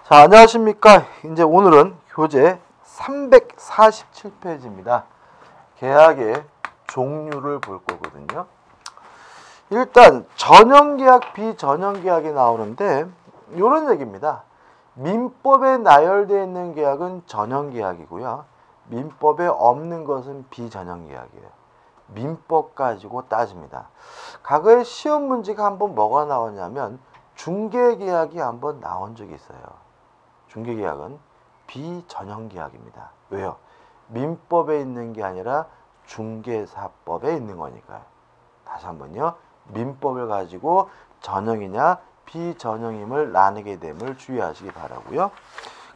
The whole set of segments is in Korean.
자, 안녕하십니까. 이제 오늘은 교재 347페이지입니다. 계약의 종류를 볼 거거든요. 일단 전형계약, 비전형계약이 나오는데 이런 얘기입니다. 민법에 나열되어 있는 계약은 전형계약이고요. 민법에 없는 것은 비전형계약이에요. 민법 가지고 따집니다. 과거에 시험 문제가 한번 뭐가 나오냐면 중개계약이 한번 나온 적이 있어요. 중개계약은 비전형계약입니다. 왜요? 민법에 있는 게 아니라 중개사법에 있는 거니까요. 다시 한번요. 민법을 가지고 전형이냐 비전형임을 나누게 됨을 주의하시기 바라고요.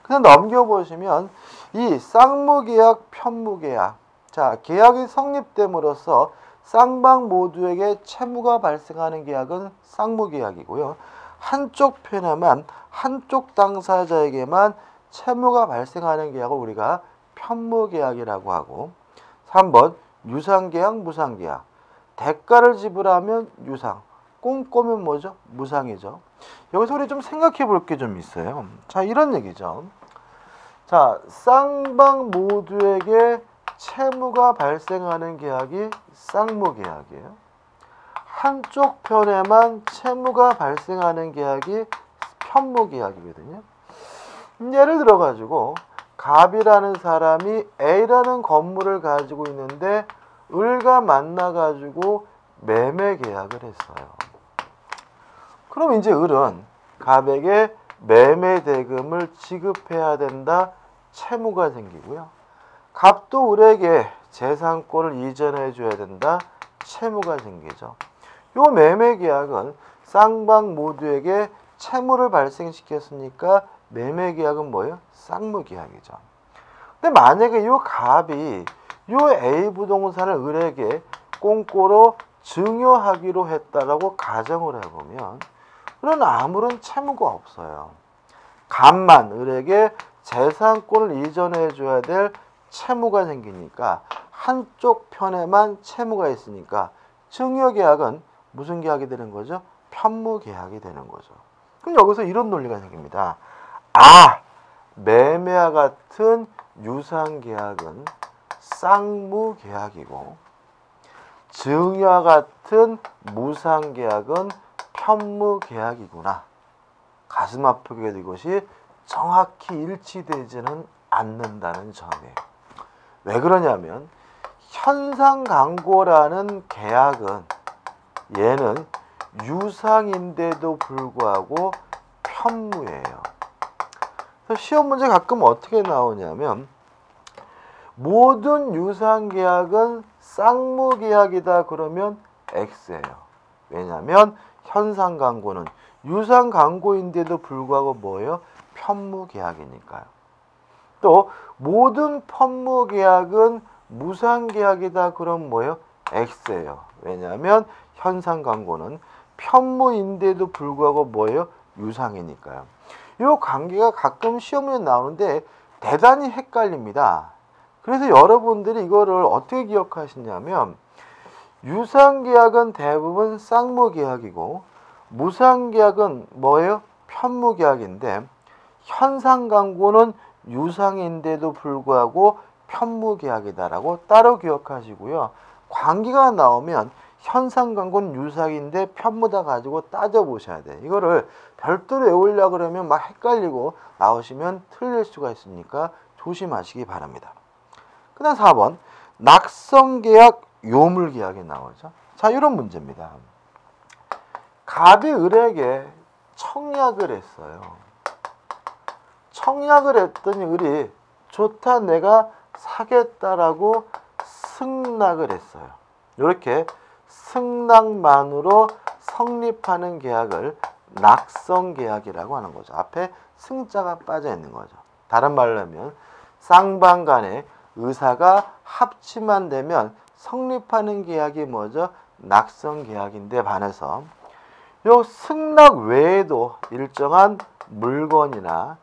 그냥 넘겨보시면 이 쌍무계약, 편무계약. 자, 계약이 성립됨으로써 쌍방 모두에게 채무가 발생하는 계약은 쌍무계약이고요. 한쪽 편에만 한쪽 당사자에게만 채무가 발생하는 계약을 우리가 편무계약이라고 하고 3번 유상계약, 무상계약. 대가를 지불하면 유상, 꼼꼼면 뭐죠? 무상이죠. 여기서 우리 좀 생각해 볼 게 좀 있어요. 자, 이런 얘기죠. 자, 쌍방 모두에게 채무가 발생하는 계약이 쌍무계약이에요. 한쪽 편에만 채무가 발생하는 계약이 편무계약이거든요. 예를 들어 가지고 갑이라는 사람이 A라는 건물을 가지고 있는데 을과 만나 가지고 매매 계약을 했어요. 그럼 이제 을은 갑에게 매매 대금을 지급해야 된다. 채무가 생기고요. 갑도 을에게 재산권을 이전해 줘야 된다. 채무가 생기죠. 요 매매 계약은 쌍방 모두에게 채무를 발생시켰으니까 매매 계약은 뭐예요? 쌍무 계약이죠. 근데 만약에 요 갑이 요 A 부동산을 을에게 꽁꼬로 증여하기로 했다라고 가정을 해보면 을은 아무런 채무가 없어요. 갑만 을에게 재산권을 이전해 줘야 될 채무가 생기니까 한쪽 편에만 채무가 있으니까 증여계약은 무슨 계약이 되는 거죠? 편무계약이 되는 거죠. 그럼 여기서 이런 논리가 생깁니다. 아, 매매와 같은 유상계약은 쌍무계약이고 증여와 같은 무상계약은 편무계약이구나. 가슴 아프게 이것이 정확히 일치되지는 않는다는 점이에요. 왜 그러냐면 현상광고라는 계약은 얘는 유상인데도 불구하고 편무예요. 그래서 시험 문제 가끔 어떻게 나오냐면 모든 유상계약은 쌍무계약이다 그러면 X예요. 왜냐하면 현상광고는 유상광고인데도 불구하고 뭐예요? 편무계약이니까요. 또 모든 편무계약은 무상계약이다 그럼 뭐예요? X예요. 왜냐하면 현상광고는 편무인데도 불구하고 뭐예요? 유상이니까요. 이 관계가 가끔 시험에 나오는데 대단히 헷갈립니다. 그래서 여러분들이 이거를 어떻게 기억하시냐면 유상계약은 대부분 쌍무계약이고 무상계약은 뭐예요? 편무계약인데 현상광고는 유상인데도 불구하고 편무계약이다라고 따로 기억하시고요. 관계가 나오면 현상광고는 유상인데 편무다 가지고 따져보셔야 돼요. 이거를 별도로 외우려고 그러면 막 헷갈리고 나오시면 틀릴 수가 있으니까 조심하시기 바랍니다. 그 다음 4번 낙성계약, 요물계약이 나오죠. 자, 이런 문제입니다. 갑이 을에게 청약을 했어요. 청약을 했더니 을이 좋다 내가 사겠다라고 승낙을 했어요. 이렇게 승낙만으로 성립하는 계약을 낙성계약이라고 하는 거죠. 앞에 승자가 빠져 있는 거죠. 다른 말로 하면 쌍방 간의 의사가 합치만 되면 성립하는 계약이 뭐죠? 낙성계약인데 반해서 요 승낙 외에도 일정한 물건이나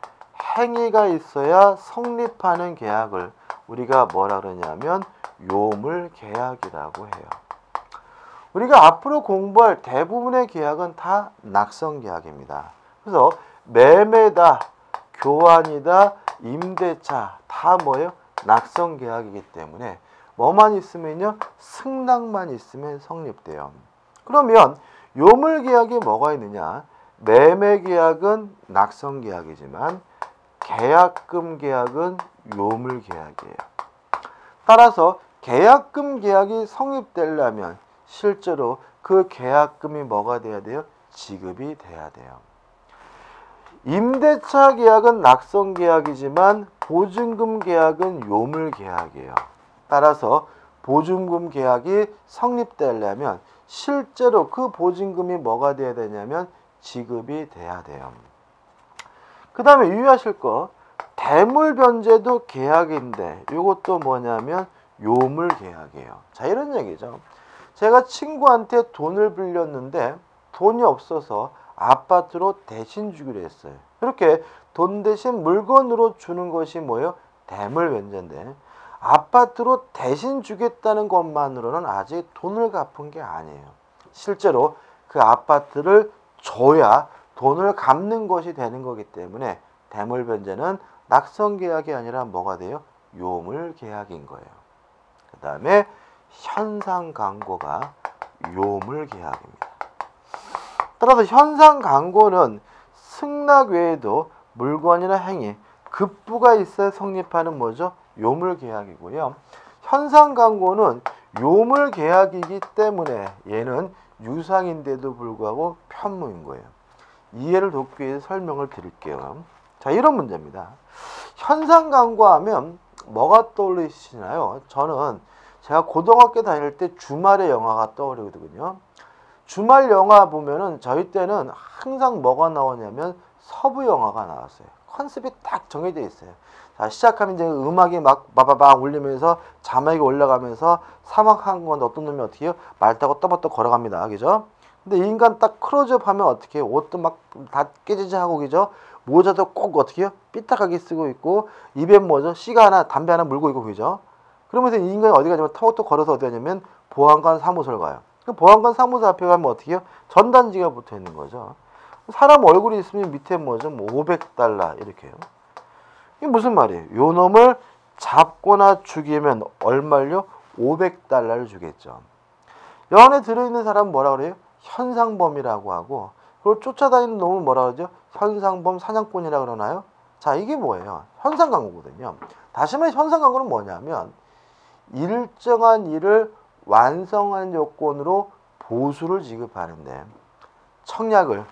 행위가 있어야 성립하는 계약을 우리가 뭐라 그러냐면 요물계약이라고 해요. 우리가 앞으로 공부할 대부분의 계약은 다 낙성계약입니다. 그래서 매매다, 교환이다, 임대차 다 뭐예요? 낙성계약이기 때문에 뭐만 있으면요? 승낙만 있으면 성립돼요. 그러면 요물계약이 뭐가 있느냐? 매매계약은 낙성계약이지만 계약금 계약은 요물계약이에요. 따라서 계약금 계약이 성립되려면 실제로 그 계약금이 뭐가 돼야 돼요? 지급이 돼야 돼요. 임대차 계약은 낙성 계약이지만 보증금 계약은 요물 계약이에요. 따라서 보증금 계약이 성립되려면 실제로 그 보증금이 뭐가 돼야 되냐면 지급이 돼야 돼요. 그 다음에 유의하실 거 대물 변제도 계약인데 이것도 뭐냐면 요물 계약이에요. 자, 이런 얘기죠. 제가 친구한테 돈을 빌렸는데 돈이 없어서 아파트로 대신 주기로 했어요. 이렇게 돈 대신 물건으로 주는 것이 뭐예요? 대물 변제인데 아파트로 대신 주겠다는 것만으로는 아직 돈을 갚은 게 아니에요. 실제로 그 아파트를 줘야 돈을 갚는 것이 되는 거기 때문에 대물 변제는 낙성 계약이 아니라 뭐가 돼요? 요물 계약인 거예요. 그 다음에 현상 강고가 요물 계약입니다. 따라서 현상 강고는 승낙 외에도 물건이나 행위, 급부가 있어야 성립하는 뭐죠? 요물 계약이고요. 현상 강고는 요물 계약이기 때문에 얘는 유상인데도 불구하고 편무인 거예요. 이해를 돕기 위해서 설명을 드릴게요. 자, 이런 문제입니다. 현상 강고하면 뭐가 떠올리시나요? 저는 제가 고등학교 다닐 때 주말에 영화가 떠오르거든요. 주말 영화 보면은 저희 때는 항상 뭐가 나오냐면 서부 영화가 나왔어요. 컨셉이 딱 정해져 있어요. 자, 시작하면 이제 음악이 막 바바박 울리면서 자막이 올라가면서 사막한 건데 어떤 놈이 어떻게 해요? 말 타고 떠벅떠 걸어갑니다. 그죠? 근데 이 인간 딱 클로즈업 하면 어떻게 해요? 옷도 막 다 깨지지 하고 그죠? 모자도 꼭 어떻게 해요? 삐딱하게 쓰고 있고 입에 뭐죠? 씨가 하나 담배 하나 물고 있고 그죠? 그러면서 이 인간이 어디 가냐면 터벅떠 걸어서 어디 가냐면 보안관 사무소를 가요. 보안관 사무소 앞에 가면 어떻게 해요? 전단지가 붙어 있는 거죠. 사람 얼굴이 있으면 밑에 뭐죠? 뭐 $500 이렇게 해요. 이게 무슨 말이에요? 요 놈을 잡거나 죽이면 얼마요? $500를 주겠죠. 여 안에 들어있는 사람은 뭐라 그래요? 현상범이라고 하고 그걸 쫓아다니는 놈은 뭐라 그러죠? 현상범 사냥꾼이라 그러나요? 자, 이게 뭐예요? 현상강고거든요. 다시 말해 현상강고는 뭐냐면 일정한 일을 완성한 요건으로 보수를 지급하는데 청약을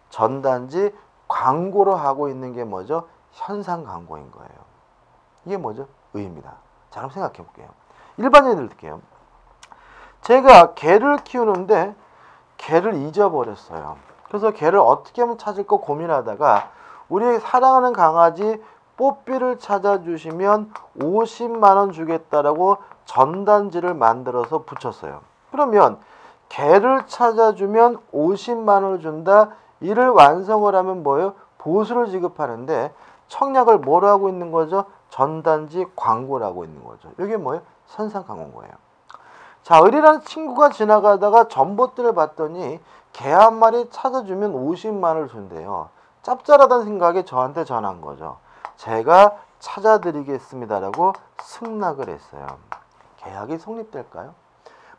전단지 광고로 하고 있는 게 뭐죠? 현상 광고인 거예요. 이게 뭐죠? 의입니다. 자, 그럼 생각해 볼게요. 일반인들 들게요. 제가 개를 키우는데 개를 잊어버렸어요. 그래서 개를 어떻게 하면 찾을까 고민하다가 우리 사랑하는 강아지 뽀삐를 찾아주시면 50만 원 주겠다라고 전단지를 만들어서 붙였어요. 그러면 개를 찾아주면 50만 원을 준다. 이를 완성을 하면 뭐예요? 보수를 지급하는데 청약을 뭐로 하고 있는 거죠? 전단지 광고를 하고 있는 거죠. 이게 뭐예요? 현상광고인 거예요. 자, 을이라는 친구가 지나가다가 전봇대를 봤더니 개 한 마리 찾아주면 50만 원을 준대요. 짭짤하다는 생각에 저한테 전한 거죠. 제가 찾아드리겠습니다라고 승낙을 했어요. 계약이 성립될까요?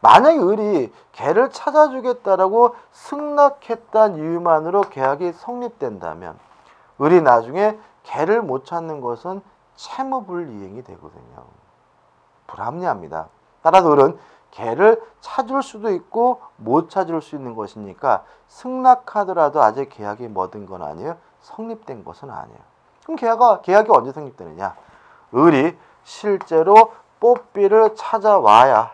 만약에 을이 개를 찾아주겠다라고 승낙했다는 이유만으로 계약이 성립된다면 을이 나중에 개를 못 찾는 것은 채무불이행이 되거든요. 불합리합니다. 따라서 을은 개를 찾을 수도 있고 못 찾을 수 있는 것이니까 승낙하더라도 아직 계약이 뭐든 건 아니에요. 성립된 것은 아니에요. 그럼 계약이 언제 성립되느냐? 을이 실제로 뽀삐를 찾아와야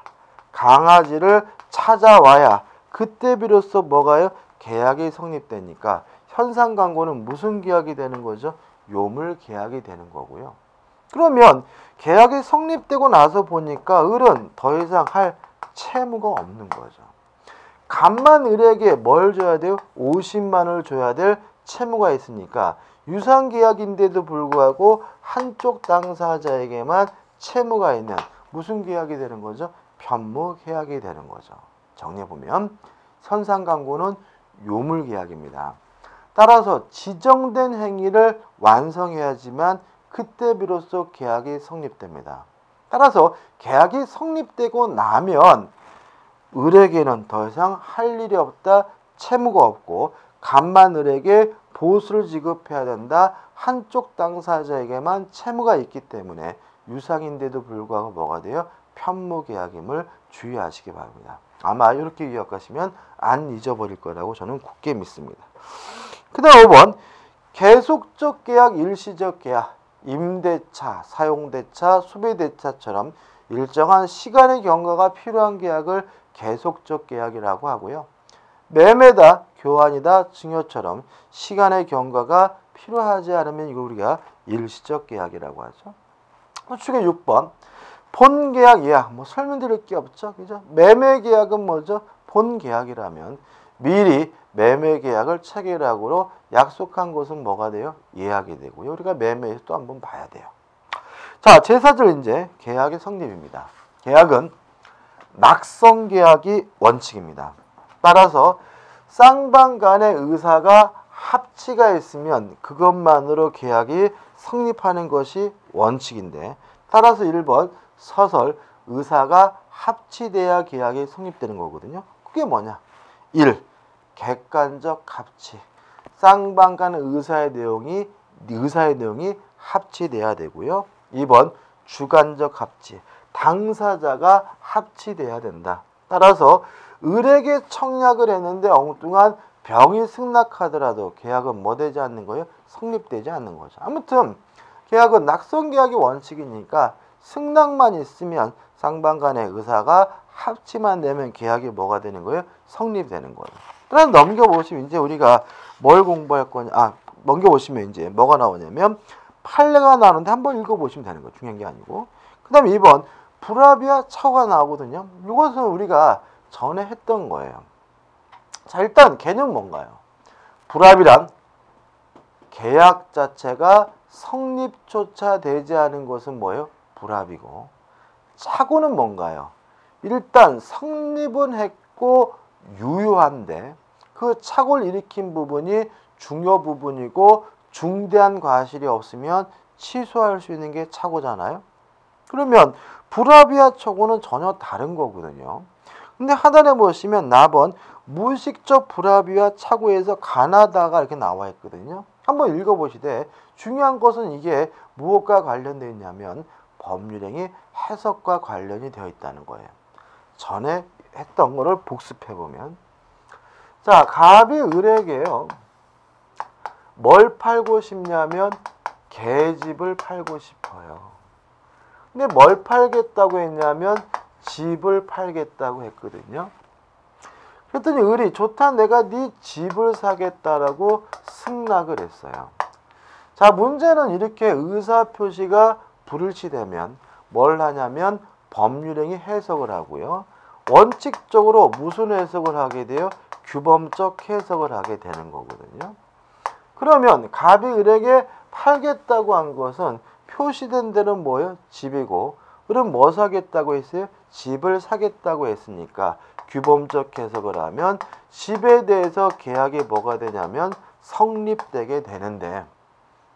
강아지를 찾아와야 그때 비로소 뭐가요? 계약이 성립되니까 현상 광고는 무슨 계약이 되는 거죠? 요물 계약이 되는 거고요. 그러면 계약이 성립되고 나서 보니까 을은 더 이상 할 채무가 없는 거죠. 간만 을에게 뭘 줘야 돼요? 50만 원을 줘야 될 채무가 있으니까 유상계약인데도 불구하고 한쪽 당사자에게만 채무가 있는 무슨 계약이 되는 거죠? 편무계약이 되는 거죠. 정리해보면 현상광고는 요물계약입니다. 따라서 지정된 행위를 완성해야지만 그때 비로소 계약이 성립됩니다. 따라서 계약이 성립되고 나면 을에게는 더 이상 할 일이 없다, 채무가 없고 간만 을에게 보수를 지급해야 된다, 한쪽 당사자에게만 채무가 있기 때문에 유상인데도 불구하고 뭐가 돼요? 편무계약임을 주의하시기 바랍니다. 아마 이렇게 기억하시면 안 잊어버릴 거라고 저는 굳게 믿습니다. 그 다음 5번 계속적 계약, 일시적 계약, 임대차, 사용대차, 소비대차처럼 일정한 시간의 경과가 필요한 계약을 계속적 계약이라고 하고요. 매매다, 교환이다, 증여처럼 시간의 경과가 필요하지 않으면 이걸 우리가 일시적 계약이라고 하죠. 축의 6번 본계약 예약, 설명드릴 게 없죠. 그죠? 매매계약은 뭐죠? 본계약이라면 미리 매매계약을 체결하고로 약속한 것은 뭐가 돼요? 예약이 되고요. 우리가 매매에서 또 한번 봐야 돼요. 자, 제4절 이제 계약의 성립입니다. 계약은 낙성계약이 원칙입니다. 따라서 쌍방 간의 의사가 합치가 있으면 그것만으로 계약이 성립하는 것이 원칙인데, 따라서 1번 서설 의사가 합치돼야 계약이 성립되는 거거든요. 그게 뭐냐? 1. 객관적 합치. 쌍방 간 의사의 내용이 합치돼야 되고요. 2번 주관적 합치. 당사자가 합치돼야 된다. 따라서 을에게 청약을 했는데 엉뚱한 병이 승낙하더라도 계약은 뭐 되지 않는 거예요? 성립되지 않는 거죠. 아무튼 계약은 낙성계약이 원칙이니까 승낙만 있으면 쌍방 간의 의사가 합치만 되면 계약이 뭐가 되는 거예요? 성립되는 거예요. 그럼 넘겨보시면 이제 우리가 뭘 공부할 거냐? 넘겨보시면 이제 뭐가 나오냐면 판례가 나오는데 한번 읽어보시면 되는 거예요. 중요한 게 아니고. 그 다음에 2번 불합의와 차고가 나오거든요. 이것은 우리가 전에 했던 거예요. 자, 일단 개념 뭔가요? 불합의란 계약 자체가 성립조차 되지 않은 것은 뭐예요? 불합의고, 차고는 뭔가요? 일단 성립은 했고 유효한데 그 착오를 일으킨 부분이 중요 부분이고 중대한 과실이 없으면 취소할 수 있는 게 착오잖아요. 그러면 불합의와 착오는 전혀 다른 거거든요. 근데 하단에 보시면 나번 무의식적 불합의와 착오에서 가나다가 이렇게 나와 있거든요. 한번 읽어보시되 중요한 것은 이게 무엇과 관련되어 있냐면 법률행위 해석과 관련이 되어 있다는 거예요. 전에 했던 거를 복습해보면, 자, 갑이 을에게요 뭘 팔고 싶냐면 계집을 팔고 싶어요. 근데 뭘 팔겠다고 했냐면 집을 팔겠다고 했거든요. 그랬더니 을이 좋다, 내가 네 집을 사겠다라고 승낙을 했어요. 자, 문제는 이렇게 의사표시가 불일치되면 뭘 하냐면 법률행위 해석을 하고요. 원칙적으로 무슨 해석을 하게 돼요? 규범적 해석을 하게 되는 거거든요. 그러면 갑이 을에게 팔겠다고 한 것은 표시된 데는 뭐예요? 집이고, 을은 뭐 사겠다고 했어요? 집을 사겠다고 했으니까 규범적 해석을 하면 집에 대해서 계약이 뭐가 되냐면 성립되게 되는데,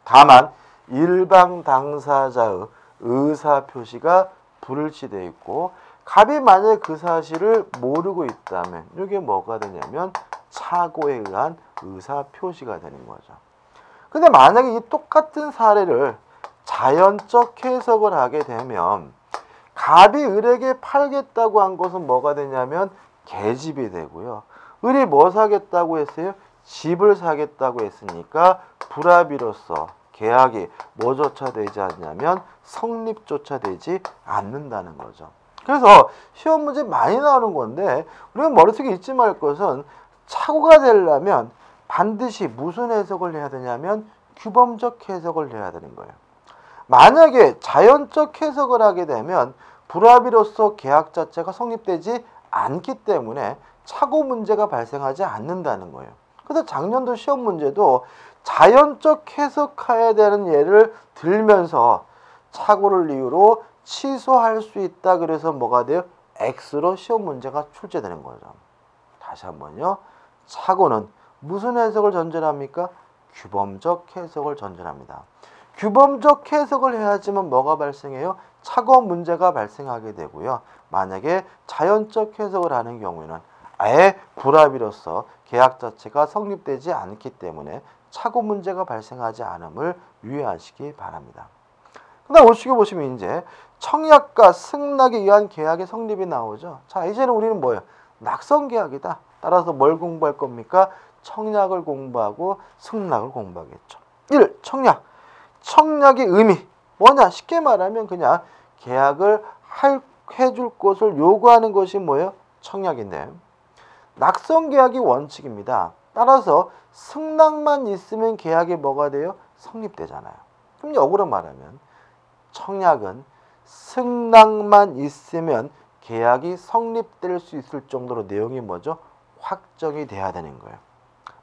다만 일방 당사자의 의사표시가 불일치되어 있고 갑이 만약에 그 사실을 모르고 있다면 이게 뭐가 되냐면 착오에 의한 의사표시가 되는 거죠. 근데 만약에 이 똑같은 사례를 자연적 해석을 하게 되면 갑이 을에게 팔겠다고 한 것은 뭐가 되냐면 계집이 되고요. 을이 뭐 사겠다고 했어요? 집을 사겠다고 했으니까 불합의로서 계약이 뭐조차 되지 않냐면 성립조차 되지 않는다는 거죠. 그래서 시험 문제 많이 나오는 건데 우리가 머릿속에 잊지 말 것은 착오가 되려면 반드시 무슨 해석을 해야 되냐면 규범적 해석을 해야 되는 거예요. 만약에 자연적 해석을 하게 되면 불합의로서 계약 자체가 성립되지 않기 때문에 착오 문제가 발생하지 않는다는 거예요. 그래서 작년도 시험 문제도 자연적 해석해야 되는 예를 들면서 착오를 이유로 취소할 수 있다. 그래서 뭐가 돼요? X로 시험 문제가 출제되는 거죠. 다시 한번요. 착오는 무슨 해석을 전제합니까? 규범적 해석을 전제합니다. 규범적 해석을 해야지만 뭐가 발생해요? 착오 문제가 발생하게 되고요. 만약에 자연적 해석을 하는 경우에는 아예 불합의로서 계약 자체가 성립되지 않기 때문에 착오 문제가 발생하지 않음을 유의하시기 바랍니다. 그다음 오시게 보시면 이제 청약과 승낙에 의한 계약의 성립이 나오죠. 자, 이제는 우리는 뭐예요? 낙선 계약이다. 따라서 뭘 공부할 겁니까? 청약을 공부하고 승낙을 공부하겠죠. 1. 청약. 청약의 의미 뭐냐? 쉽게 말하면 그냥 계약을 해줄 것을 요구하는 것이 뭐예요? 청약인데 낙선 계약이 원칙입니다. 따라서 승낙만 있으면 계약이 뭐가 돼요? 성립되잖아요. 그럼 역으로 말하면 청약은 승낙만 있으면 계약이 성립될 수 있을 정도로 내용이 뭐죠? 확정이 돼야 되는 거예요.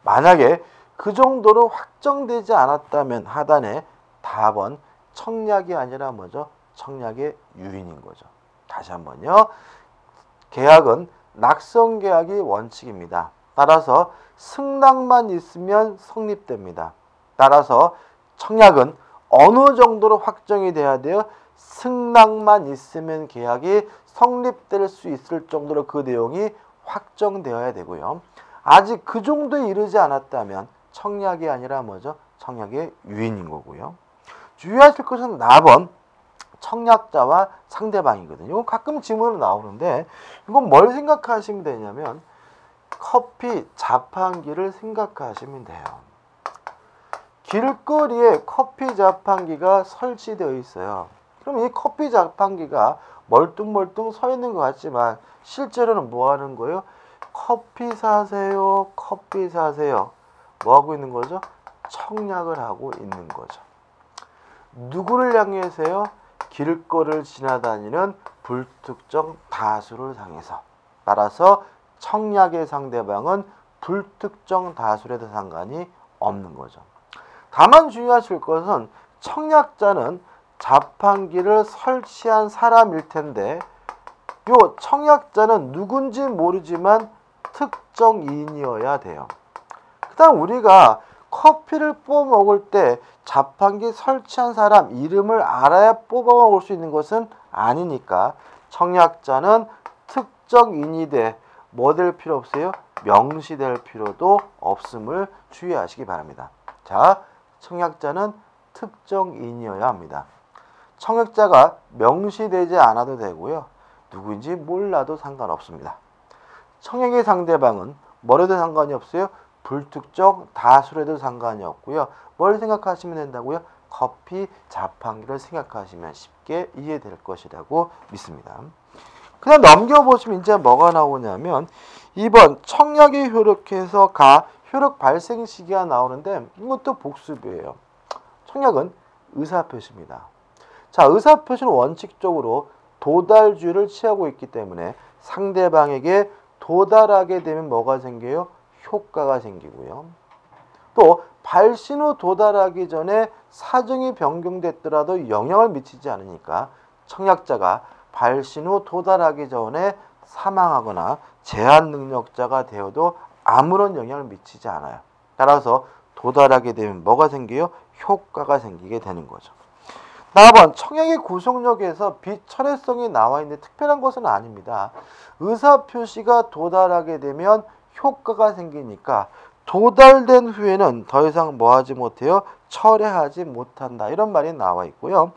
만약에 그 정도로 확정되지 않았다면 하단에 답은 청약이 아니라 뭐죠? 청약의 유인인 거죠. 다시 한번요. 계약은 낙선 계약이 원칙입니다. 따라서 승낙만 있으면 성립됩니다. 따라서 청약은 어느 정도로 확정이 돼야 돼요? 승낙만 있으면 계약이 성립될 수 있을 정도로 그 내용이 확정되어야 되고요. 아직 그 정도에 이르지 않았다면 청약이 아니라 뭐죠? 청약의 유인인 거고요. 주의하실 것은 답은 청약자와 상대방이거든요. 이건 가끔 질문으로 나오는데 이건 뭘 생각하시면 되냐면 커피 자판기를 생각하시면 돼요. 길거리에 커피 자판기가 설치되어 있어요. 그럼 이 커피 자판기가 멀뚱멀뚱 서 있는 것 같지만 실제로는 뭐 하는 거예요? 커피 사세요. 커피 사세요. 뭐 하고 있는 거죠? 청약을 하고 있는 거죠. 누구를 향해서요? 길거리를 지나다니는 불특정 다수를 향해서. 따라서 청약의 상대방은 불특정 다수에도 상관이 없는 거죠. 다만 주의하실 것은 청약자는 자판기를 설치한 사람일 텐데 요 청약자는 누군지 모르지만 특정인이어야 돼요. 그 다음 우리가 커피를 뽑아 먹을 때 자판기 설치한 사람 이름을 알아야 뽑아 먹을 수 있는 것은 아니니까 청약자는 특정인이 돼 뭐 될 필요 없어요? 명시될 필요도 없음을 주의하시기 바랍니다. 자, 청약자는 특정인이어야 합니다. 청약자가 명시되지 않아도 되고요. 누구인지 몰라도 상관없습니다. 청약의 상대방은 뭐래도 상관이 없어요? 불특정 다수래도 상관이 없고요. 뭘 생각하시면 된다고요? 커피 자판기를 생각하시면 쉽게 이해될 것이라고 믿습니다. 그냥 넘겨보시면 이제 뭐가 나오냐면 2번 청약이 효력해서 효력 발생 시기가 나오는데 이것도 복습이에요. 청약은 의사표시입니다. 자, 의사표시는 원칙적으로 도달주의를 취하고 있기 때문에 상대방에게 도달하게 되면 뭐가 생겨요? 효과가 생기고요. 또 발신 후 도달하기 전에 사정이 변경됐더라도 영향을 미치지 않으니까 청약자가 발신 후 도달하기 전에 사망하거나 제한 능력자가 되어도 아무런 영향을 미치지 않아요. 따라서 도달하게 되면 뭐가 생겨요? 효과가 생기게 되는 거죠. 4번 청약의 구속력에서 비철회성이 나와 있는데 특별한 것은 아닙니다. 의사표시가 도달하게 되면 효과가 생기니까 도달된 후에는 더 이상 뭐하지 못해요? 철회하지 못한다. 이런 말이 나와 있고요.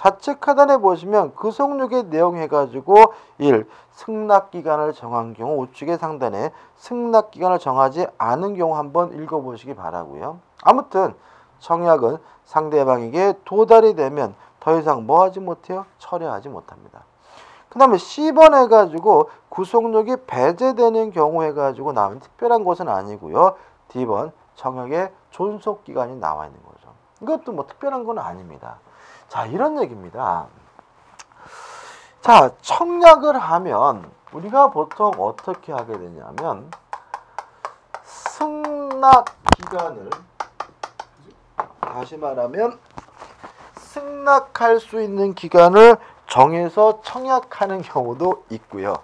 좌측 하단에 보시면 구속력의 내용 해가지고 1. 승낙기간을 정한 경우 우측의 상단에 승낙기간을 정하지 않은 경우 한번 읽어보시기 바라고요. 아무튼 청약은 상대방에게 도달이 되면 더 이상 뭐하지 못해요? 철회하지 못합니다. 그 다음에 C번 해가지고 구속력이 배제되는 경우 해가지고 나오는 특별한 것은 아니고요. D번 청약의 존속기간이 나와 있는 거죠. 이것도 뭐 특별한 건 아닙니다. 자, 이런 얘기입니다. 자, 청약을 하면 우리가 보통 어떻게 하게 되냐면 승낙기간을 다시 말하면 승낙할 수 있는 기간을 정해서 청약하는 경우도 있고요.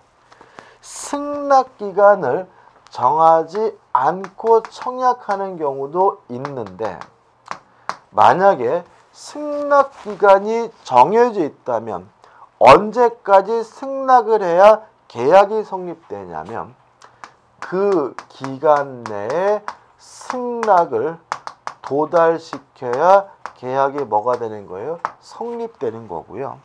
승낙기간을 정하지 않고 청약하는 경우도 있는데 만약에 승낙기간이 정해져 있다면 언제까지 승낙을 해야 계약이 성립되냐면 그 기간 내에 승낙을 도달시켜야 계약이 뭐가 되는 거예요? 성립되는 거고요.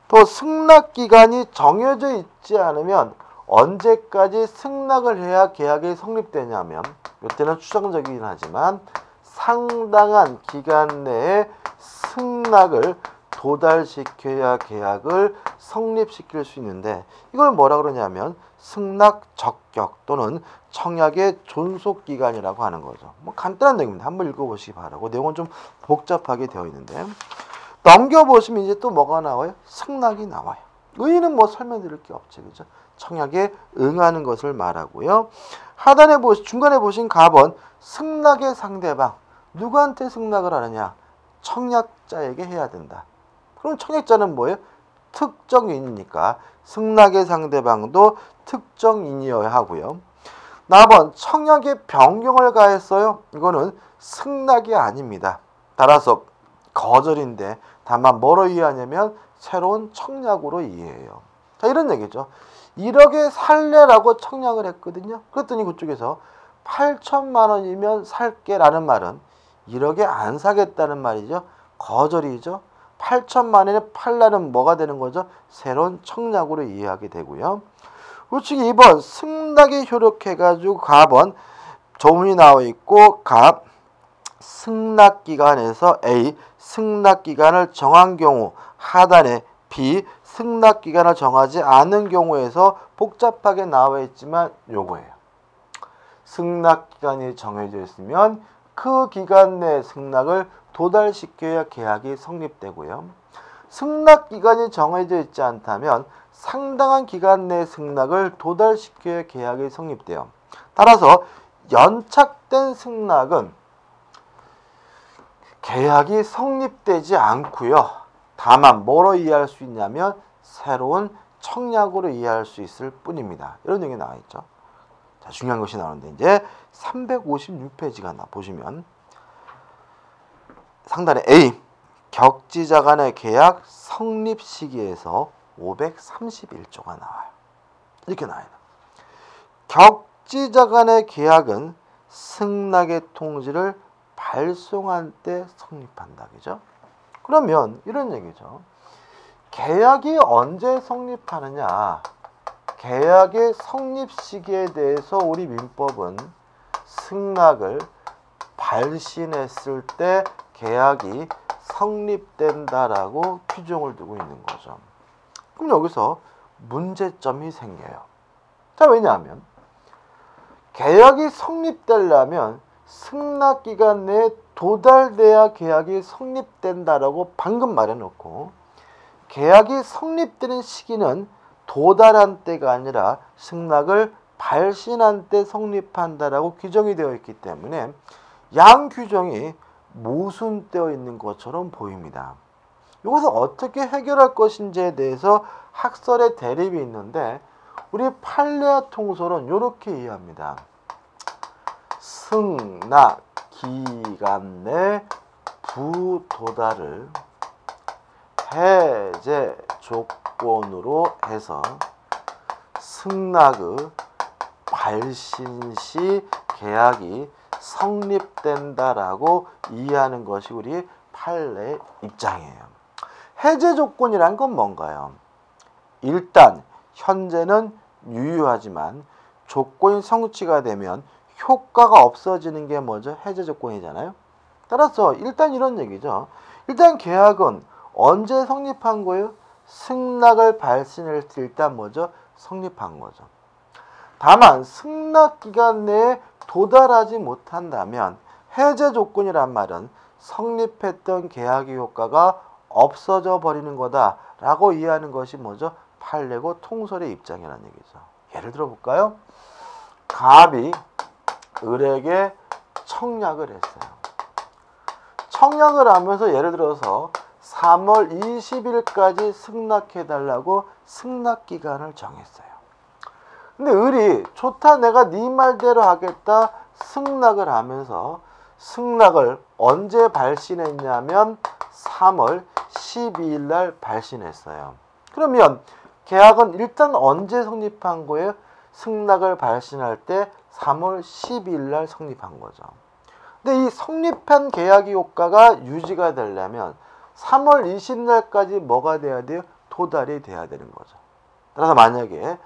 또 승낙기간이 정해져 있지 않으면 언제까지 승낙을 해야 계약이 성립되냐면 이때는 추정적이긴 하지만 상당한 기간 내에 승낙을 도달시켜야 계약을 성립시킬 수 있는데 이걸 뭐라 그러냐면 승낙 적격 또는 청약의 존속기간이라고 하는 거죠. 뭐 간단한 내용입니다. 한번 읽어보시기 바라고. 내용은 좀 복잡하게 되어 있는데 넘겨보시면 이제 또 뭐가 나와요? 승낙이 나와요. 의의는 뭐 설명드릴 게 없죠. 그죠? 청약에 응하는 것을 말하고요. 하단에 중간에 보신 갑은 승낙의 상대방. 누구한테 승낙을 하느냐? 청약자에게 해야 된다. 그럼 청약자는 뭐예요? 특정인이니까 승낙의 상대방도 특정인이어야 하고요. 나번 청약의 변경을 가했어요. 이거는 승낙이 아닙니다. 따라서 거절인데 다만 뭐로 이해하냐면 새로운 청약으로 이해해요. 자, 이런 얘기죠. 1억에 살래라고 청약을 했거든요. 그랬더니 그쪽에서 8천만 원이면 살게라는 말은 1억에 안 사겠다는 말이죠. 거절이죠. 8천만 원에 팔라는 뭐가 되는 거죠? 새로운 청약으로 이해하게 되고요. 우측이 2번 승낙이 효력해가지고 갑은 조문이 나와 있고 갑 승낙기간에서 A 승낙기간을 정한 경우 하단에 B 승낙기간을 정하지 않은 경우에서 복잡하게 나와 있지만 요거예요. 승낙기간이 정해져 있으면 그 기간 내 승낙을 도달시켜야 계약이 성립되고요. 승낙기간이 정해져 있지 않다면 상당한 기간 내 승낙을 도달시켜야 계약이 성립돼요. 따라서 연착된 승낙은 계약이 성립되지 않고요. 다만 뭐로 이해할 수 있냐면 새로운 청약으로 이해할 수 있을 뿐입니다. 이런 얘기 나와 있죠. 자, 중요한 것이 나오는데 이제 356페이지가 보시면 상단에 A 격지자 간의 계약 성립 시기에서 531조가 나와요. 이렇게 나와요. 격지자 간의 계약은 승낙의 통지를 발송한 때 성립한다. 그죠? 그러면 이런 얘기죠. 계약이 언제 성립하느냐? 계약의 성립 시기에 대해서 우리 민법은 승낙을 발신했을 때 계약이 성립된다라고 규정을 두고 있는 거죠. 그럼 여기서 문제점이 생겨요. 자, 왜냐하면 계약이 성립되려면 승낙기간 내에 도달돼야 계약이 성립된다라고 방금 말해놓고 계약이 성립되는 시기는 도달한 때가 아니라 승낙을 발신한 때 성립한다라고 규정이 되어 있기 때문에 양 규정이 모순되어 있는 것처럼 보입니다. 이것을 어떻게 해결할 것인지에 대해서 학설의 대립이 있는데 우리 판례와 통설은 이렇게 이해합니다. 승낙 기간 내 부도달을 해제 조건으로 해서 승낙의 발신 시 계약이 성립된다라고 이해하는 것이 우리 판례 입장이에요. 해제 조건이란 건 뭔가요? 일단 현재는 유효하지만 조건이 성취가 되면 효과가 없어지는 게 뭐죠? 해제 조건이잖아요. 따라서 일단 이런 얘기죠. 일단 계약은 언제 성립한 거예요? 승낙을 발신할 때 일단 뭐죠? 성립한 거죠. 다만 승낙 기간 내에 도달하지 못한다면 해제 조건이란 말은 성립했던 계약의 효과가 없어져 버리는 거다라고 이해하는 것이 뭐죠? 판례고 통설의 입장이라는 얘기죠. 예를 들어 볼까요? 갑이 을에게 청약을 했어요. 청약을 하면서 예를 들어서 3월 20일까지 승낙해달라고 승낙기간을 정했어요. 근데 을이 좋다 내가 네 말대로 하겠다 승낙을 하면서 승낙을 언제 발신했냐면 3월 12일 날 발신했어요. 그러면 계약은 일단 언제 성립한 거예요? 승낙을 발신할 때 3월 12일 날 성립한 거죠. 근데 이 성립한 계약의 효과가 유지가 되려면 3월 20일날까지 뭐가 돼야 돼요? 도달이 돼야 되는 거죠. 따라서 만약에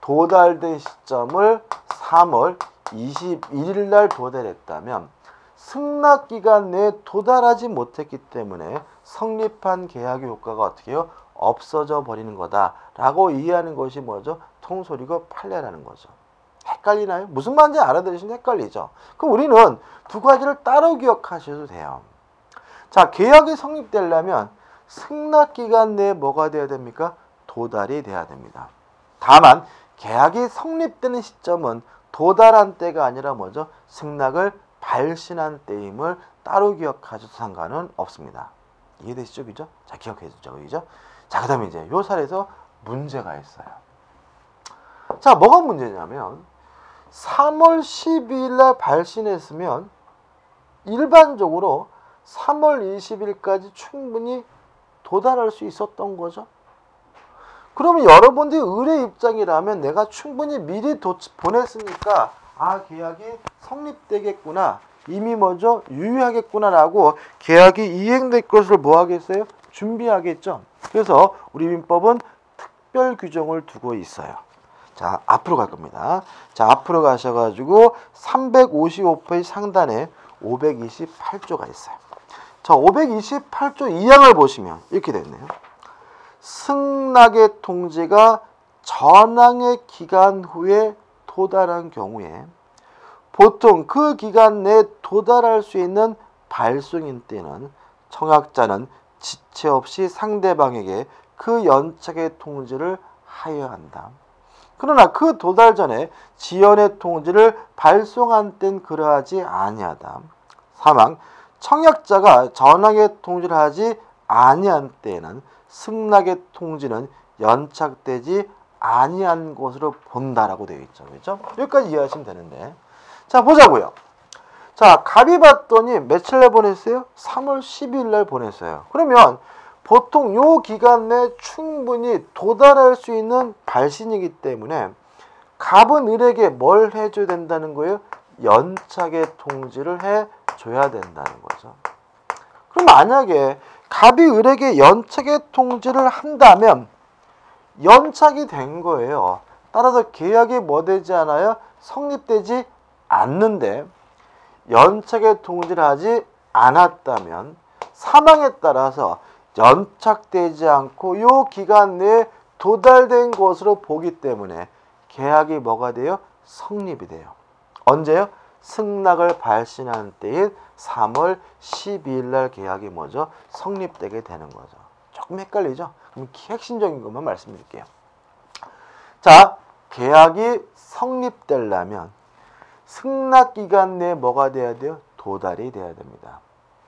도달된 시점을 3월 21일 날 도달했다면 승낙기간 내에 도달하지 못했기 때문에 성립한 계약의 효과가 어떻게 해요? 없어져 버리는 거다라고 이해하는 것이 뭐죠? 통소리고 판례라는 거죠. 헷갈리나요? 무슨 말인지 알아들으시면 헷갈리죠. 그럼 우리는 두 가지를 따로 기억하셔도 돼요. 자, 계약이 성립되려면 승낙기간 내에 뭐가 돼야 됩니까? 도달이 돼야 됩니다. 다만 계약이 성립되는 시점은 도달한 때가 아니라 뭐죠? 승낙을 발신한 때임을 따로 기억하셔도 상관은 없습니다. 이해되시죠? 그죠? 자, 기억해 주죠. 그죠? 자, 그 다음에 이제 요 사례에서 문제가 있어요. 자, 뭐가 문제냐면 3월 12일 날 발신했으면 일반적으로 3월 20일까지 충분히 도달할 수 있었던 거죠. 그러면 여러분들이 을의 입장이라면 내가 충분히 미리 보냈으니까 계약이 성립되겠구나. 이미 뭐죠? 유효하겠구나라고 계약이 이행될 것을 뭐 하겠어요? 준비하겠죠. 그래서 우리 민법은 특별 규정을 두고 있어요. 자, 앞으로 갈 겁니다. 자, 앞으로 가셔가지고 355페이지 상단에 528조가 있어요. 자, 528조 2항을 보시면 이렇게 됐네요. 승낙의 통지가 전항의 기간 후에 도달한 경우에 보통 그 기간 내에 도달할 수 있는 발송인 때는 청약자는 지체 없이 상대방에게 그 연착의 통지를 하여야 한다. 그러나 그 도달 전에 지연의 통지를 발송한 때는 그러하지 아니하다. 사망 청약자가 전항의 통지를 하지 아니한 때에는 승낙의 통지는 연착되지 아니한 것으로 본다라고 되어 있죠. 그렇죠? 여기까지 이해하시면 되는데. 자, 보자고요. 자, 갑이 봤더니 며칠 날 보냈어요? 3월 12일 날 보냈어요. 그러면 보통 요 기간 내에 충분히 도달할 수 있는 발신이기 때문에 갑은 을에게 뭘 해줘야 된다는 거예요? 연착의 통지를 해줘야 된다는 거죠. 그럼 만약에 갑이 을에게 연착의 통지를 한다면 연착이 된 거예요. 따라서 계약이 뭐 되지 않아요? 성립되지 않는데 연착의 통지를 하지 않았다면 사망에 따라서 연착되지 않고 요 기간 내에 도달된 것으로 보기 때문에 계약이 뭐가 돼요? 성립이 돼요. 언제요? 승낙을 발신한 때인 3월 12일 날 계약이 뭐죠? 성립되게 되는 거죠. 조금 헷갈리죠? 그럼 핵심적인 것만 말씀드릴게요. 자, 계약이 성립되려면 승낙기간 내에 뭐가 돼야 돼요? 도달이 돼야 됩니다.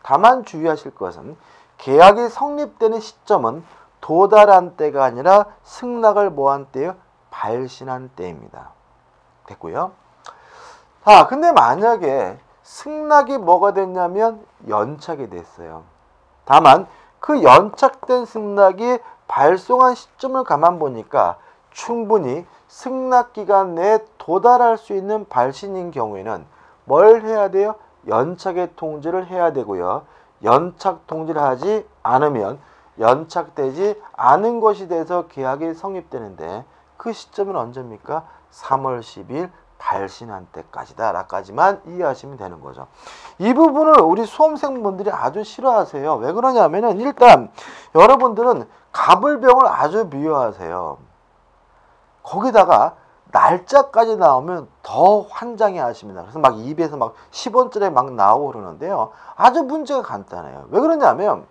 다만 주의하실 것은 계약이 성립되는 시점은 도달한 때가 아니라 승낙을 뭐한 때요? 발신한 때입니다. 됐고요. 자, 근데 만약에 승낙이 뭐가 됐냐면 연착이 됐어요. 다만 그 연착된 승낙이 발송한 시점을 가만 보니까 충분히 승낙기간 내에 도달할 수 있는 발신인 경우에는 뭘 해야 돼요? 연착의 통지를 해야 되고요. 연착 통지를 하지 않으면 연착되지 않은 것이 돼서 계약이 성립되는데 그 시점은 언제입니까? 3월 10일 발신한 때까지다 라까지만 이해하시면 되는 거죠. 이 부분을 우리 수험생분들이 아주 싫어하세요. 왜 그러냐면은 일단 여러분들은 갑을병을 아주 미워하세요. 거기다가 날짜까지 나오면 더 환장해 하십니다. 그래서 막 입에서 막 10원짜리 막 나오고 그러는데요. 아주 문제가 간단해요. 왜 그러냐면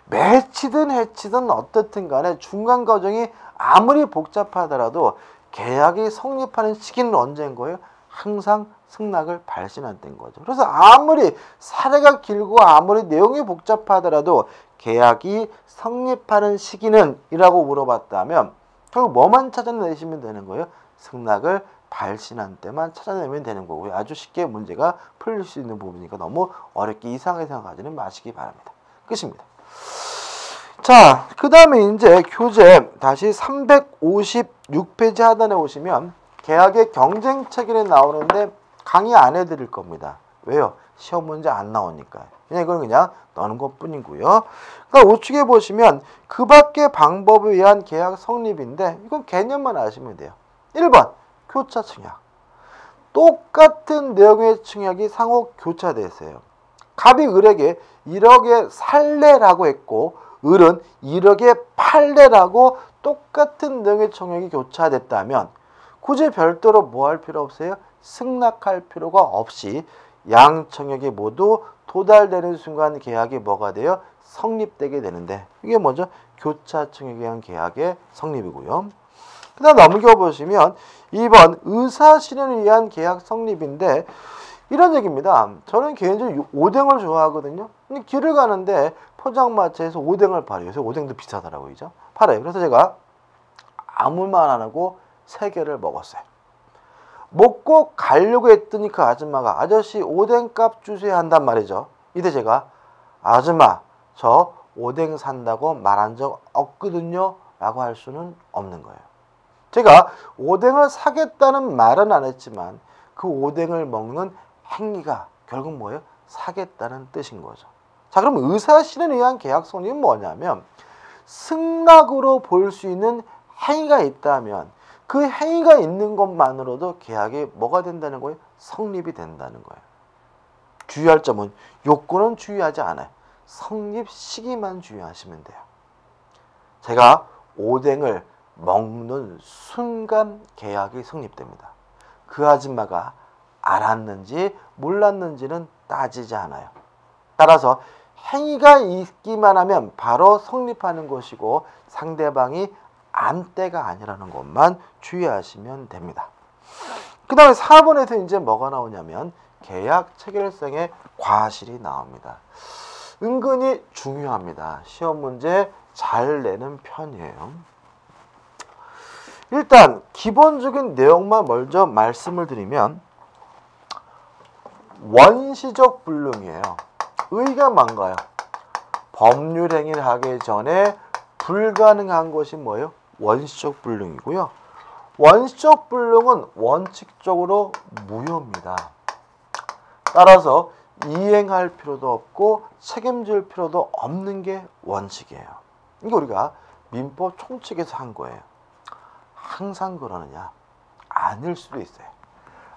매치든 해치든 어떻든 간에 중간 과정이 아무리 복잡하더라도 계약이 성립하는 시기는 언제인 거예요? 항상 승낙을 발신한 때인 거죠. 그래서 아무리 사례가 길고 아무리 내용이 복잡하더라도 계약이 성립하는 시기는 이라고 물어봤다면 결국 뭐만 찾아내시면 되는 거예요? 승낙을 발신한 때만 찾아내면 되는 거고요. 아주 쉽게 문제가 풀릴 수 있는 부분이니까 너무 어렵게 이상하게 생각하지는 마시기 바랍니다. 끝입니다. 자, 그 다음에 이제 교재 다시 356페이지 하단에 오시면 계약의 경쟁 체결이 나오는데 강의 안 해드릴 겁니다. 왜요? 시험 문제 안 나오니까요. 그냥 이건 그냥 넣는 것 뿐이고요. 그러니까 우측에 보시면 그 밖의 방법에 의한 계약 성립인데 이건 개념만 아시면 돼요. 1번 교차 청약. 똑같은 내용의 청약이 상호 교차돼 있어요. 갑이 을에게 1억에 살래라고 했고 을은 1억에 팔래라고 똑같은 내용의 청약이 교차됐다면 굳이 별도로 뭐 할 필요 없어요? 승낙할 필요가 없이 양 청약이 모두 도달되는 순간 계약이 뭐가 돼요? 성립되게 되는데 이게 먼저 교차 청약에 의한 계약의 성립이고요. 그 다음 넘겨보시면 2번 의사실현을 위한 계약 성립인데 이런 얘기입니다. 저는 개인적으로 오뎅을 좋아하거든요. 근데 길을 가는데 포장마차에서 오뎅을 팔아요. 요새 오뎅도 비싸더라고요. 그죠? 팔아요. 그래서 제가 아무 말 안 하고 3개를 먹었어요. 먹고 가려고 했더니 그 아줌마가 아저씨 오뎅값 주세요 한단 말이죠. 이때 제가 아줌마 저 오뎅 산다고 말한 적 없거든요 라고 할 수는 없는 거예요. 제가 오뎅을 사겠다는 말은 안 했지만 그 오뎅을 먹는 행위가 결국 뭐예요? 사겠다는 뜻인 거죠. 자, 그럼 의사실현에 의한 계약 성립은 뭐냐면 승낙으로 볼 수 있는 행위가 있다면 그 행위가 있는 것만으로도 계약이 뭐가 된다는 거예요? 성립이 된다는 거예요. 주의할 점은 요건은 주의하지 않아요. 성립 시기만 주의하시면 돼요. 제가 오뎅을 먹는 순간 계약이 성립됩니다. 그 아줌마가 알았는지 몰랐는지는 따지지 않아요. 따라서 행위가 있기만 하면 바로 성립하는 것이고 상대방이 안때가 아니라는 것만 주의하시면 됩니다. 그 다음에 4번에서 이제 뭐가 나오냐면 계약 체결성의 과실이 나옵니다. 은근히 중요합니다. 시험 문제 잘 내는 편이에요. 일단 기본적인 내용만 먼저 말씀을 드리면 원시적 불능이에요. 의가 뭔가요? 법률 행위를 하기 전에 불가능한 것이 뭐예요? 원시적 불능이고요. 원시적 불능은 원칙적으로 무효입니다. 따라서 이행할 필요도 없고 책임질 필요도 없는 게 원칙이에요. 이게 우리가 민법 총칙에서 한 거예요. 항상 그러느냐? 아닐 수도 있어요.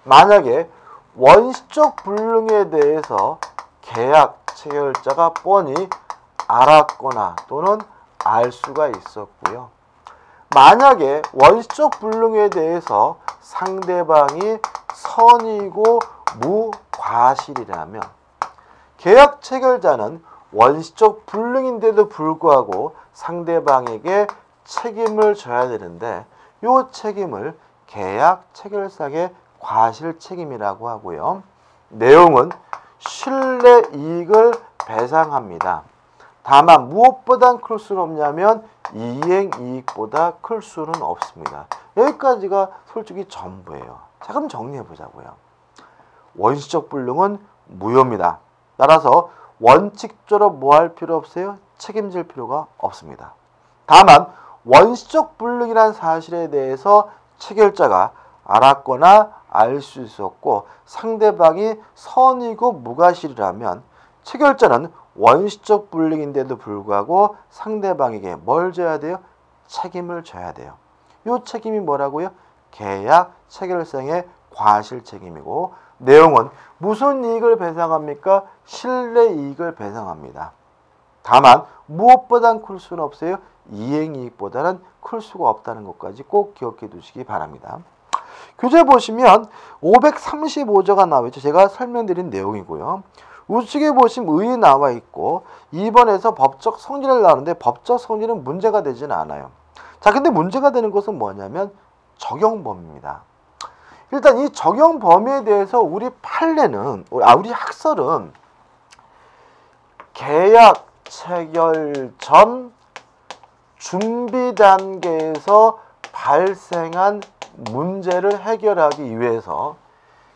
만약에 원시적 불능에 대해서 계약 체결자가 뻔히 알았거나 또는 알 수가 있었고요. 만약에 원시적 불능에 대해서 상대방이 선이고 무과실이라면 계약 체결자는 원시적 불능인데도 불구하고 상대방에게 책임을 져야 되는데 이 책임을 계약 체결상의 과실 책임이라고 하고요. 내용은 신뢰 이익을 배상합니다. 다만 무엇보단 클 수는 없냐면 이행 이익보다 클 수는 없습니다. 여기까지가 솔직히 전부예요. 자, 그럼 정리해 보자고요. 원시적 불능은 무효입니다. 따라서 원칙적으로 뭐 할 필요 없어요? 책임질 필요가 없습니다. 다만 원시적 불능이라는 사실에 대해서 체결자가 알았거나 알 수 있었고 상대방이 선이고 무과실이라면 체결자는 원시적 불능인데도 불구하고 상대방에게 뭘 져야 돼요? 책임을 져야 돼요. 이 책임이 뭐라고요? 계약 체결상의 과실 책임이고 내용은 무슨 이익을 배상합니까? 신뢰 이익을 배상합니다. 다만 무엇보단 클 수는 없어요. 이행이익보다는 클 수가 없다는 것까지 꼭 기억해 두시기 바랍니다. 교재 보시면 535조가 나와 있죠. 제가 설명드린 내용이고요. 우측에 보시면 의의 나와 있고 2번에서 법적 성질을 나오는데 법적 성질은 문제가 되지는 않아요. 자, 근데 문제가 되는 것은 뭐냐면 적용 범위입니다. 일단 이 적용 범위에 대해서 우리 판례는 우리 학설은 계약 체결 전 준비 단계에서 발생한 문제를 해결하기 위해서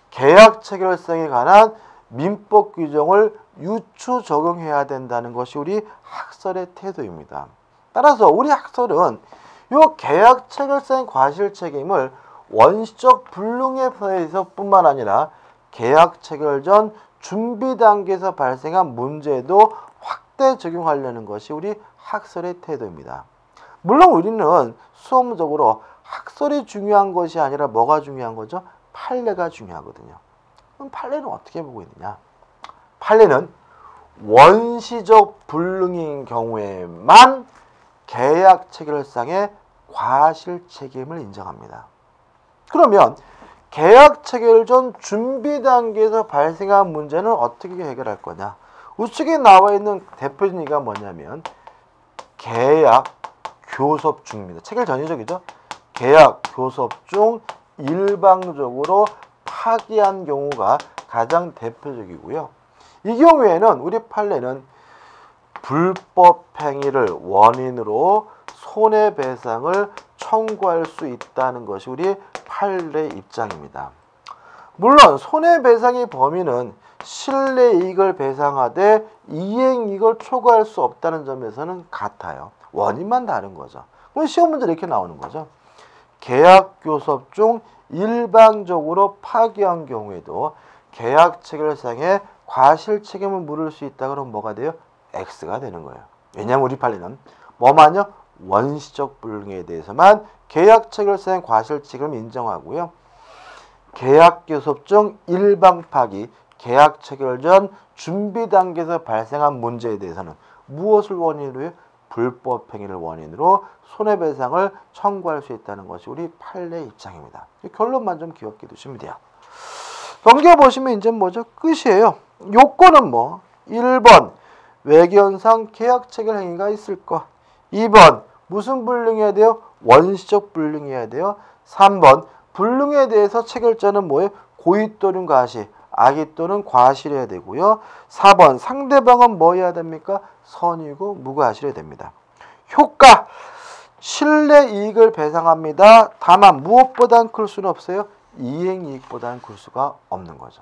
계약 체결성에 관한 민법 규정을 유추 적용해야 된다는 것이 우리 학설의 태도입니다. 따라서 우리 학설은 이 계약 체결성 과실 책임을 원시적 불능에서뿐만 아니라 계약 체결 전 준비 단계에서 발생한 문제에도 확대 적용하려는 것이 우리 학설의 태도입니다. 물론 우리는 수험적으로 학설이 중요한 것이 아니라 뭐가 중요한 거죠? 판례가 중요하거든요. 그럼 판례는 어떻게 보고 있느냐? 판례는 원시적 불능인 경우에만 계약 체결상의 과실 책임을 인정합니다. 그러면 계약 체결 전 준비 단계에서 발생한 문제는 어떻게 해결할 거냐? 우측에 나와 있는 대표적인 뭐냐면 계약 교섭 중입니다. 체결 전이적이죠. 계약 교섭 중 일방적으로 파기한 경우가 가장 대표적이고요. 이 경우에는 우리 판례는 불법 행위를 원인으로 손해배상을 청구할 수 있다는 것이 우리 판례 입장입니다. 물론 손해배상의 범위는 실내이익을 배상하되 이행이익을 초과할 수 없다는 점에서는 같아요. 원인만 다른 거죠. 그럼 시험 문제 이렇게 나오는 거죠. 계약 교섭 중 일방적으로 파기한 경우에도 계약 체결상의 과실 책임을 물을 수 있다 그러면 뭐가 돼요? X가 되는 거예요. 왜냐하면 우리 판례는 뭐만요? 원시적 불능에 대해서만 계약 체결상의 과실 책임을 인정하고요. 계약 교섭 중 일방 파기, 계약 체결 전 준비 단계에서 발생한 문제에 대해서는 무엇을 원인으로 해요? 불법 행위를 원인으로 손해배상을 청구할 수 있다는 것이 우리 판례 입장입니다. 결론만 좀 기억해 두시면 돼요. 넘겨보시면 이제 뭐죠? 끝이에요. 요건은 뭐? 1번 외견상 계약 체결 행위가 있을 거. 2번 무슨 불능해야 돼요? 원시적 불능해야 돼요. 3번 불능에 대해서 체결자는 뭐예요? 고의 또는 과실, 악의 또는 과실해야 되고요. 4번 상대방은 뭐 해야 됩니까? 선이고 무과실해야 됩니다. 효과 실내이익을 배상합니다. 다만 무엇보단 클 수는 없어요. 이행이익보다는 클 수가 없는 거죠.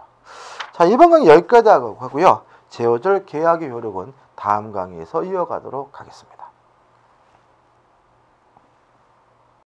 자, 이번 강의 여기까지 하고요. 제어절 계약의 효력은 다음 강의에서 이어가도록 하겠습니다.